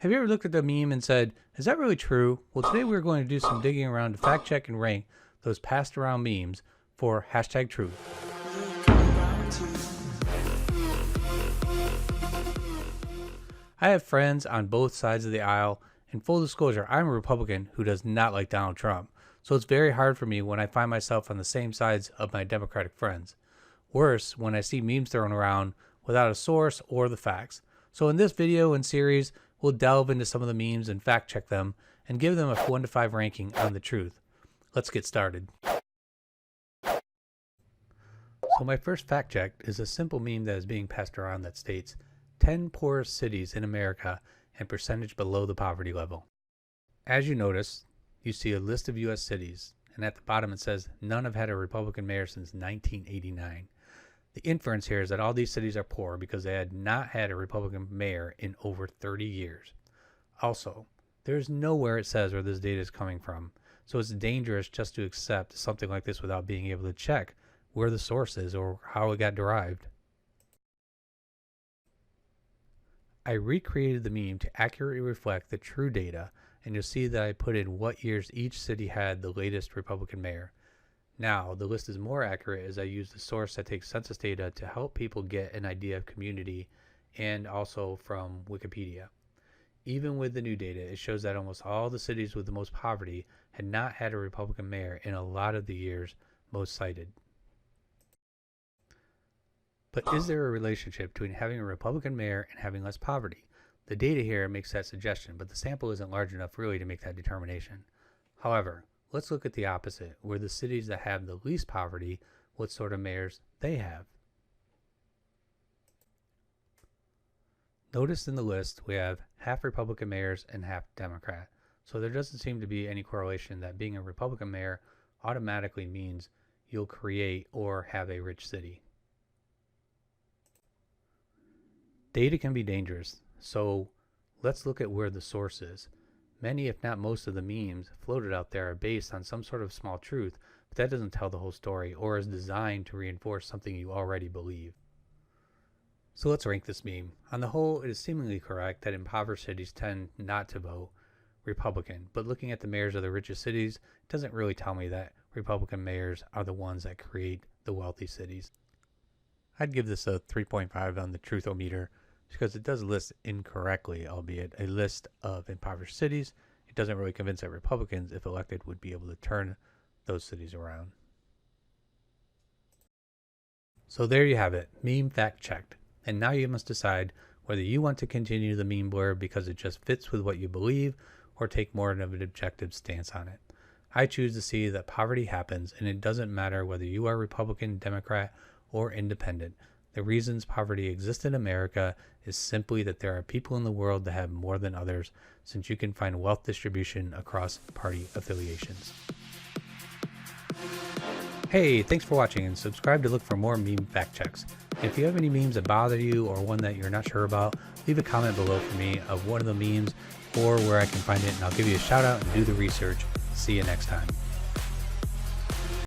Have you ever looked at the meme and said, is that really true? Well, today we're going to do some digging around to fact check and rank those passed around memes for #truth. I have friends on both sides of the aisle, and full disclosure, I'm a Republican who does not like Donald Trump, so it's very hard for me when I find myself on the same sides of my Democratic friends. Worse, when I see memes thrown around without a source or the facts. So in this video and series, we'll delve into some of the memes and fact check them and give them a 1 to 5 ranking on the truth. Let's get started. So my first fact check is a simple meme that is being passed around that states 10 poorest cities in America and percentage below the poverty level. As you notice, you see a list of US cities, and at the bottom it says none have had a Republican mayor since 1989. The inference here is that all these cities are poor because they had not had a Republican mayor in over 30 years. Also, there's nowhere it says where this data is coming from, so it's dangerous just to accept something like this without being able to check where the source is or how it got derived. I recreated the meme to accurately reflect the true data, and you'll see that I put in what years each city had the latest Republican mayor. Now, the list is more accurate as I use the source that takes census data to help people get an idea of community, and also from Wikipedia. Even with the new data, it shows that almost all the cities with the most poverty had not had a Republican mayor in a lot of the years most cited. But is there a relationship between having a Republican mayor and having less poverty? The data here makes that suggestion, but the sample isn't large enough really to make that determination. However, let's look at the opposite, where the cities that have the least poverty, what sort of mayors they have. Notice in the list we have half Republican mayors and half Democrat, so there doesn't seem to be any correlation that being a Republican mayor automatically means you'll create or have a rich city. Data can be dangerous, so let's look at where the source is. Many, if not most, of the memes floated out there are based on some sort of small truth, but that doesn't tell the whole story or is designed to reinforce something you already believe. So let's rank this meme. On the whole, it is seemingly correct that impoverished cities tend not to vote Republican, but looking at the mayors of the richest cities, it doesn't really tell me that Republican mayors are the ones that create the wealthy cities. I'd give this a 3.5 on the truth-o-meter, because it does list incorrectly, albeit a list of impoverished cities. It doesn't really convince that Republicans, if elected, would be able to turn those cities around. So there you have it, meme fact checked. And now you must decide whether you want to continue the meme blurb because it just fits with what you believe, or take more of an objective stance on it. I choose to see that poverty happens, and it doesn't matter whether you are Republican, Democrat, or independent. The reasons poverty exists in America is simply that there are people in the world that have more than others, since you can find wealth distribution across party affiliations. Hey, thanks for watching, and subscribe to look for more meme fact checks. If you have any memes that bother you or one that you're not sure about, leave a comment below for me of one of the memes or where I can find it, and I'll give you a shout out and do the research. See you next time.